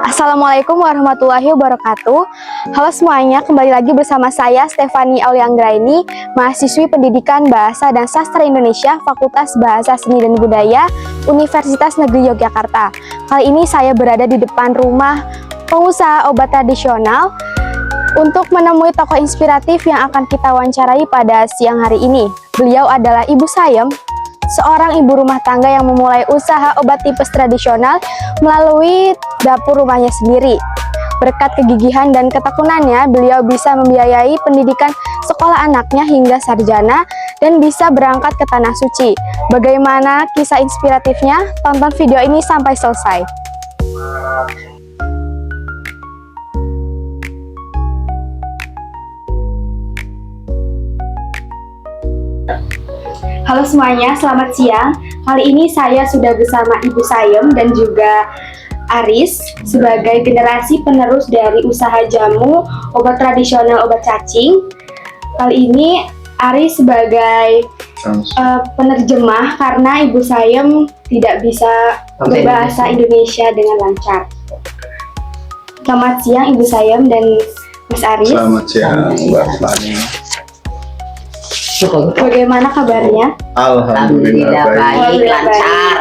Assalamualaikum warahmatullahi wabarakatuh. Halo semuanya, kembali lagi bersama saya Stefani Aulianggraini, mahasiswi Pendidikan Bahasa dan Sastra Indonesia, Fakultas Bahasa Seni dan Budaya, Universitas Negeri Yogyakarta. Kali ini saya berada di depan rumah pengusaha obat tradisional untuk menemui tokoh inspiratif yang akan kita wawancarai pada siang hari ini. Beliau adalah Ibu Sayem, seorang ibu rumah tangga yang memulai usaha obat tipes tradisional melalui dapur rumahnya sendiri. Berkat kegigihan dan ketekunannya, beliau bisa membiayai pendidikan sekolah anaknya hingga sarjana dan bisa berangkat ke Tanah Suci. Bagaimana kisah inspiratifnya? Tonton video ini sampai selesai. Halo semuanya, selamat siang. Kali ini saya sudah bersama Ibu Sayem dan juga Aris sebagai generasi penerus dari usaha jamu obat tradisional obat cacing. Kali ini Aris sebagai penerjemah karena Ibu Sayem tidak bisa berbahasa Indonesia dengan lancar. Selamat siang Ibu Sayem dan Mas Aris. Selamat siang Mbak Fani. Bagaimana kabarnya? Alhamdulillah baik. Lancar.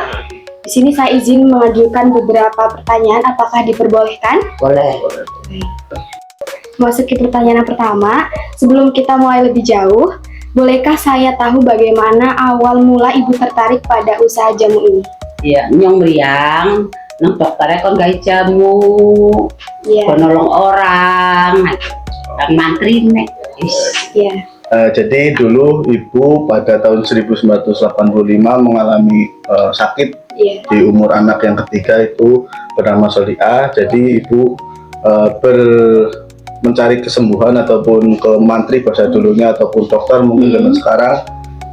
Di sini saya izin mengajukan beberapa pertanyaan. Apakah diperbolehkan? Boleh. Masuk ke pertanyaan yang pertama. Sebelum kita mulai lebih jauh, bolehkah saya tahu bagaimana awal mula Ibu tertarik pada usaha jamu ini? Iya, nyong beriang, nang dokternya kon gawe jamu, kon nolong orang, dan mantri nek. Iya. Jadi dulu Ibu pada tahun 1985 mengalami sakit di umur anak yang ketiga itu bernama Solia. Jadi Ibu mencari kesembuhan ataupun ke mantri bahasa dulunya ataupun dokter mungkin zaman sekarang.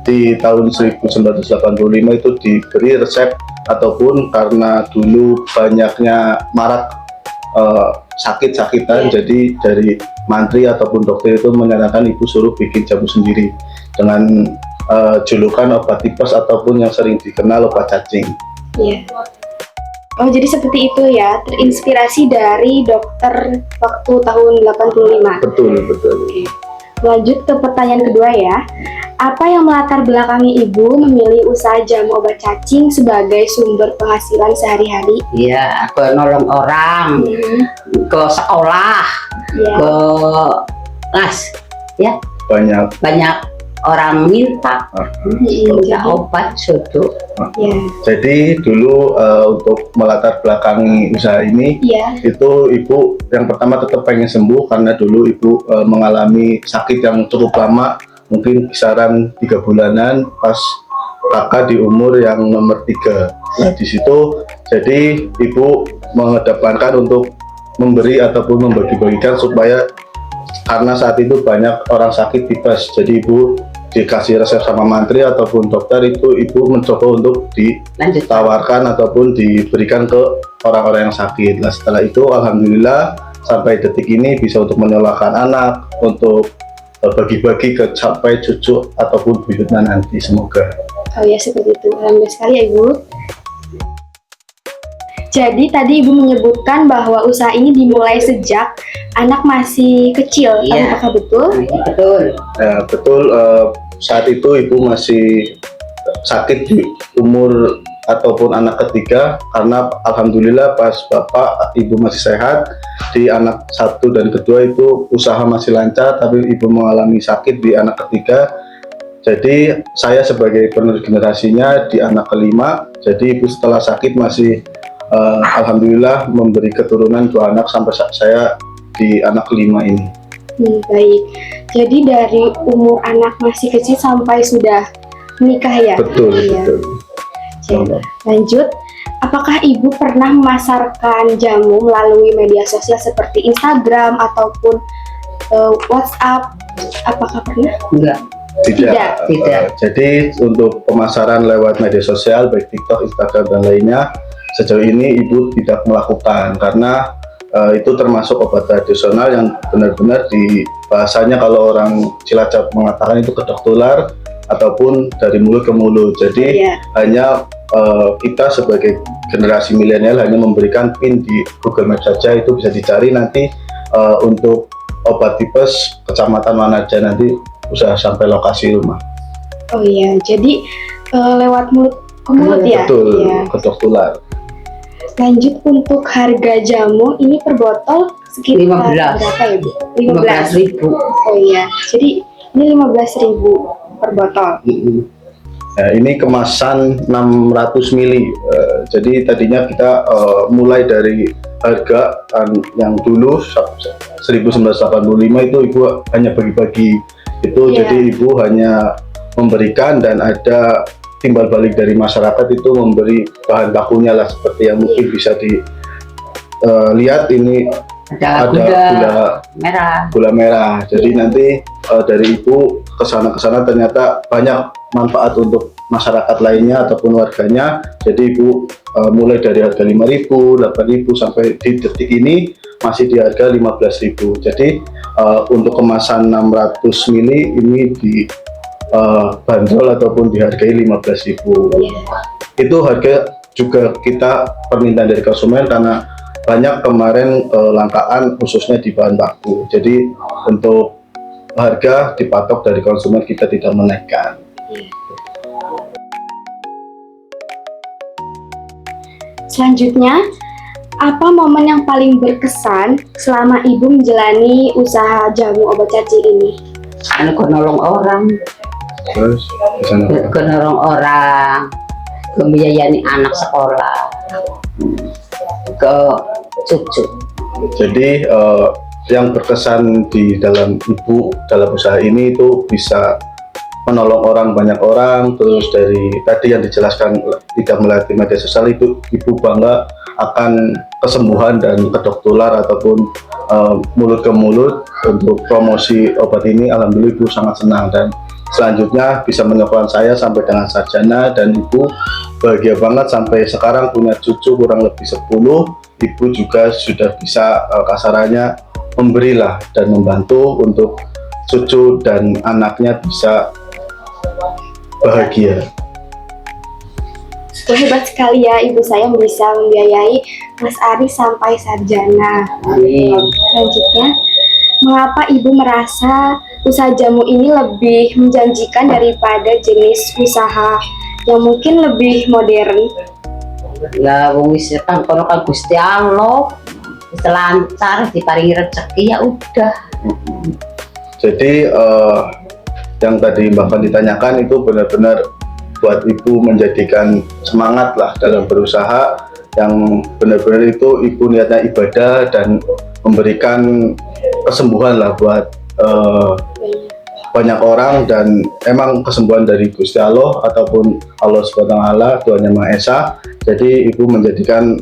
Di tahun 1985 itu diberi resep ataupun karena dulu banyaknya marak sakit-sakitan, jadi dari mantri ataupun dokter itu menyarankan Ibu suruh bikin jamu sendiri dengan julukan obat tipes ataupun yang sering dikenal obat cacing. Iya. Oh, jadi seperti itu ya, terinspirasi dari dokter waktu tahun 85. Betul. Oke. Lanjut ke pertanyaan kedua ya. Apa yang melatar belakangi Ibu memilih usaha jamu obat cacing sebagai sumber penghasilan sehari-hari? Iya, aku nolong orang, ke sekolah, ke las, ya banyak orang minta obat sudu. Jadi dulu untuk melatar belakangi usaha ini, itu Ibu yang pertama tetap pengen sembuh karena dulu Ibu mengalami sakit yang cukup lama, mungkin kisaran 3 bulanan pas kakak di umur yang nomor 3. Nah di situ jadi Ibu mengedepankan untuk memberi ataupun membagi-bagikan supaya karena saat itu banyak orang sakit tipes, jadi Ibu dikasih resep sama mantri ataupun dokter, itu Ibu mencoba untuk ditawarkan ataupun diberikan ke orang-orang yang sakit. Nah setelah itu alhamdulillah sampai detik ini bisa untuk menyolakan anak, untuk bagi-bagi ke sampai cucu ataupun buyutnya nanti, semoga. Oh ya, seperti itu. Alhamdulillah sekali ya Ibu. Jadi tadi Ibu menyebutkan bahwa usaha ini dimulai sejak anak masih kecil, apakah betul? Betul. Ya, betul. Saat itu Ibu masih sakit di umur ataupun anak ketiga, karena alhamdulillah pas bapak Ibu masih sehat, di anak 1 dan kedua itu usaha masih lancar, tapi Ibu mengalami sakit di anak ketiga. Jadi saya sebagai penerus generasinya di anak kelima, jadi Ibu setelah sakit masih alhamdulillah memberi keturunan 2 anak sampai saya di anak kelima ini. Baik, jadi dari umur anak masih kecil sampai sudah menikah ya? Betul. Lanjut, apakah Ibu pernah memasarkan jamu melalui media sosial seperti Instagram ataupun WhatsApp? Apakah pernah? Enggak. Tidak. Jadi untuk pemasaran lewat media sosial baik TikTok, Instagram dan lainnya sejauh ini Ibu tidak melakukan karena itu termasuk obat tradisional yang benar-benar di bahasanya kalau orang Cilacap mengatakan itu kedok tular, ataupun dari mulut ke mulut. Jadi hanya kita sebagai generasi milenial hanya memberikan pin di Google Maps saja, itu bisa dicari nanti untuk obat tipes kecamatan mana aja, nanti bisa sampai lokasi rumah. Oh iya, jadi lewat mulut ke mulut ya? Betul, kedok tular. Lanjut, untuk harga jamu ini per botol sekitar 15. berapa ya Bu? 15.000. Oh iya, jadi ini 15.000 per botol. Nah, ini kemasan 600 mili. Jadi tadinya kita mulai dari harga yang dulu 1985 itu ibu hanya bagi-bagi itu, jadi ibu hanya memberikan dan ada timbal balik dari masyarakat itu memberi bahan bakunya lah, seperti yang mungkin bisa dilihat ini ada gula merah. Jadi nanti dari ibu kesana ternyata banyak manfaat untuk masyarakat lainnya ataupun warganya. Jadi ibu mulai dari harga 5.000, 8.000 sampai di detik ini masih di harga 15.000. Jadi untuk kemasan 600 mili ini di bandrol ataupun dihargai 15.000. Itu harga juga kita permintaan dari konsumen karena banyak kemarin langkaan khususnya di bahan baku. Jadi untuk harga dipatok dari konsumen, kita tidak menaikkan. Selanjutnya, apa momen yang paling berkesan selama ibu menjalani usaha jamu obat cacing ini? Nolong orang, Terus nolong orang, membiayai anak sekolah, ke cucu. jadi yang berkesan di dalam ibu dalam usaha ini itu bisa menolong orang, banyak orang. Terus dari tadi yang dijelaskan tidak melalui media sosial itu, ibu bangga akan kesembuhan dan kedok tular ataupun mulut ke mulut untuk promosi obat ini. Alhamdulillah ibu sangat senang, dan selanjutnya bisa menyokong saya sampai dengan sarjana, dan ibu bahagia banget sampai sekarang punya cucu kurang lebih 10. Ibu juga sudah bisa kasarannya memberilah dan membantu untuk cucu dan anaknya bisa bahagia. Hebat sekali ya ibu saya bisa membiayai Mas Ari sampai sarjana. Selanjutnya, mengapa ibu merasa usaha jamu ini lebih menjanjikan daripada jenis usaha yang mungkin lebih modern? Ya wis kan kono kan Gusti Allah lancar diparingi rezeki, ya udah. Jadi yang tadi Mbak Fan ditanyakan itu benar-benar buat ibu menjadikan semangat lah dalam berusaha, yang benar-benar itu ibu niatnya ibadah dan memberikan kesembuhan lah buat banyak orang, dan emang kesembuhan dari Gusti Allah ataupun Allah SWT, Tuhan Yang Maha Esa. Jadi ibu menjadikan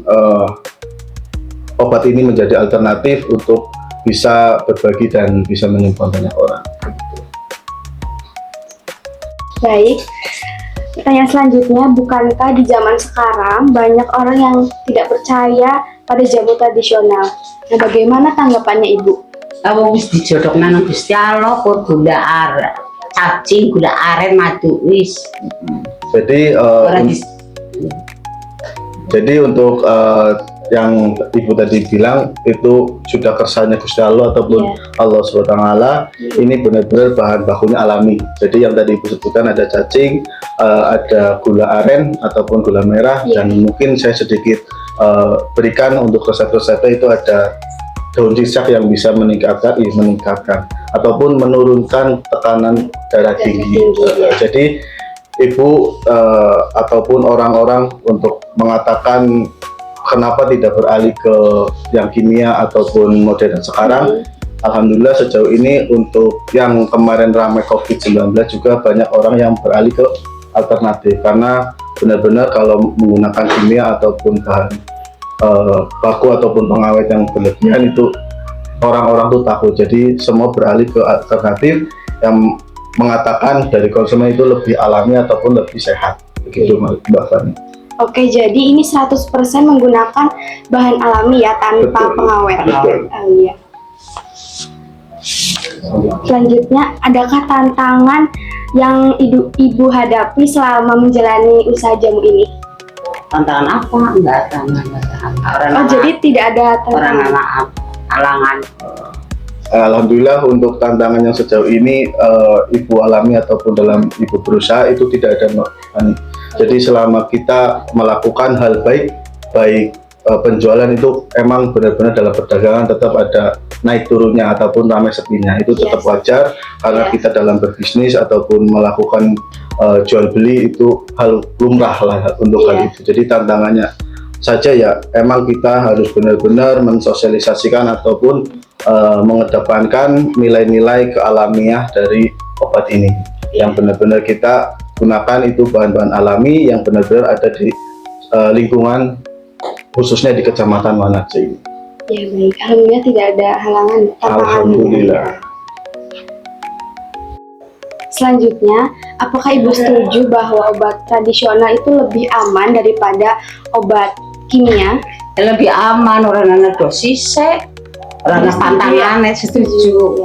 obat ini menjadi alternatif untuk bisa berbagi dan bisa menyembuhkan banyak orang. Baik, pertanyaan selanjutnya, bukankah di zaman sekarang banyak orang yang tidak percaya pada jamu tradisional? Nah, bagaimana tanggapannya ibu? Kamu wis dijodok nang Gusti Allah, kok gula aren, cacing, gula aren, madu wis. Jadi untuk yang ibu tadi bilang itu sudah kersanya Gusti Allah ataupun Allah SWT, ini benar-benar bahan bakunya alami. Jadi yang tadi ibu sebutkan ada cacing, ada gula aren ataupun gula merah, dan mungkin saya sedikit berikan untuk resep-resepnya. Itu ada daun cicak yang bisa meningkatkan ataupun menurunkan tekanan darah tinggi. Jadi ibu ataupun orang-orang untuk mengatakan kenapa tidak beralih ke yang kimia ataupun modern sekarang, alhamdulillah sejauh ini untuk yang kemarin ramai COVID-19 juga banyak orang yang beralih ke alternatif, karena benar-benar kalau menggunakan kimia ataupun bahan baku ataupun pengawet yang berlebihan itu orang-orang tuh takut. Jadi semua beralih ke alternatif yang mengatakan dari konsumen itu lebih alami ataupun lebih sehat, begitu Mbak Fani. Oke, jadi ini 100% menggunakan bahan alami ya, tanpa pengawet. Iya. Selanjutnya, adakah tantangan yang ibu hadapi selama menjalani usaha jamu ini? Tantangan apa? Enggak ada. Orang Jadi tidak ada orang tantangan. anak halangan. Alhamdulillah untuk tantangan yang sejauh ini ibu alami ataupun dalam ibu berusaha itu tidak ada Mbak Fani. Jadi selama kita melakukan hal baik penjualan itu emang benar-benar dalam perdagangan tetap ada naik turunnya ataupun ramai sepinya, itu tetap wajar karena kita dalam berbisnis ataupun melakukan jual beli itu hal lumrah lah untuk hal itu. Jadi tantangannya saja ya emang kita harus benar-benar mensosialisasikan ataupun mengedepankan nilai-nilai kealamiah dari obat ini yang benar-benar kita gunakan itu bahan-bahan alami yang benar-benar ada di lingkungan khususnya di Kecamatan Wanarja ini. Ya baik, alhamdulillah tidak ada halangan. Alhamdulillah. Selanjutnya, apakah Ibu setuju bahwa obat tradisional itu lebih aman daripada obat kimia? Lebih aman orang anak dosis orang pantangan setuju.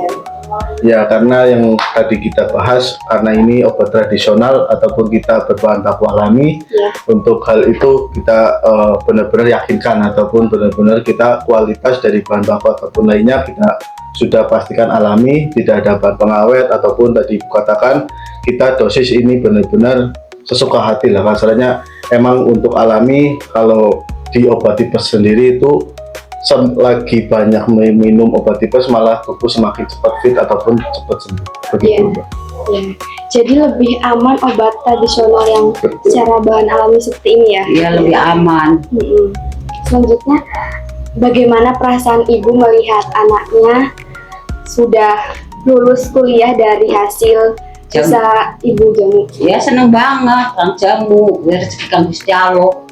Ya karena yang tadi kita bahas karena ini obat tradisional ataupun kita berbahan baku alami, untuk hal itu kita benar-benar yakinkan ataupun benar-benar kita kualitas dari bahan baku ataupun lainnya kita sudah pastikan alami, tidak ada bahan pengawet ataupun tadi katakan kita dosis ini benar-benar sesuka hati lah kasarnya. Emang untuk alami kalau di obat tipes sendiri itu lagi banyak minum obat tipes malah tubuh semakin cepat fit ataupun cepat sembuh begitu Mbak. Ya. Jadi lebih aman obat tradisional yang secara bahan alami seperti ini ya? Iya lebih aman. Selanjutnya, bagaimana perasaan ibu melihat anaknya sudah lulus kuliah dari hasil usaha ibu jamu? Ya seneng banget kang jamu, rezeki kang Gusti Allah.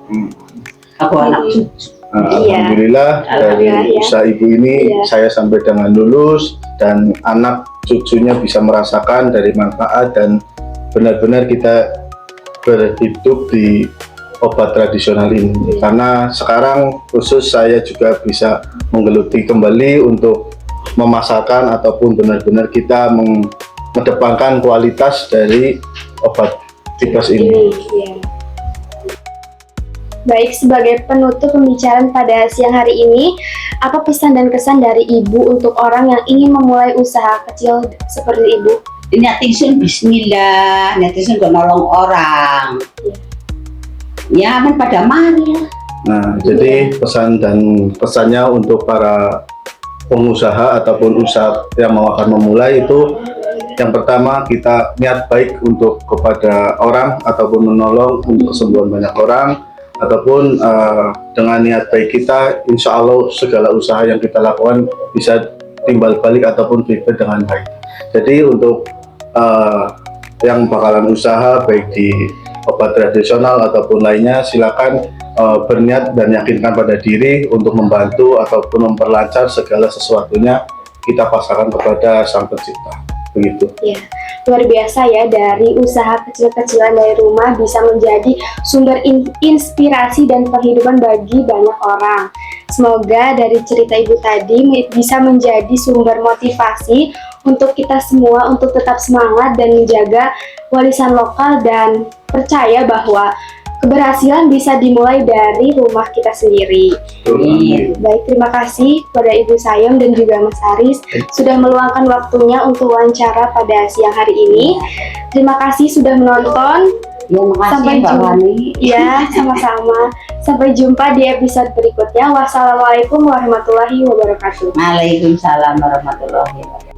Aku anak cucu. Alhamdulillah dari usaha ibu ini saya sampai dengan lulus dan anak cucunya bisa merasakan dari manfaat dan benar-benar kita berhidup di obat tradisional ini karena sekarang khusus saya juga bisa menggeluti kembali untuk memasarkan ataupun benar-benar kita mengedepankan kualitas dari obat tipes ini. Baik, sebagai penutup pembicaraan pada siang hari ini, apa pesan dan kesan dari ibu untuk orang yang ingin memulai usaha kecil seperti ibu? Netizen bismillah, netizen gak nolong orang. Ya kan pada mari. Nah, jadi pesan dan pesannya untuk para pengusaha ataupun usaha yang mau akan memulai itu yang pertama kita niat baik untuk kepada orang ataupun menolong untuk kesembuhan banyak orang ataupun dengan niat baik kita insya Allah segala usaha yang kita lakukan bisa timbal balik ataupun feedback dengan baik. Jadi untuk yang bakalan usaha baik di obat tradisional ataupun lainnya silakan berniat dan yakinkan pada diri untuk membantu ataupun memperlancar segala sesuatunya kita pasarkan kepada Sang Pencipta. Begitu. Ya, luar biasa ya, dari usaha kecil-kecilan dari rumah bisa menjadi sumber inspirasi dan penghidupan bagi banyak orang. Semoga dari cerita ibu tadi bisa menjadi sumber motivasi untuk kita semua untuk tetap semangat dan menjaga warisan lokal dan percaya bahwa keberhasilan bisa dimulai dari rumah kita sendiri. Baik, terima kasih kepada Ibu Sayem dan juga Mas Haris sudah meluangkan waktunya untuk wawancara pada siang hari ini. Terima kasih sudah menonton. Ya, makasih Mbak Wani. Ya, sama-sama. Sampai jumpa di episode berikutnya. Wassalamualaikum warahmatullahi wabarakatuh. Waalaikumsalam warahmatullahi wabarakatuh.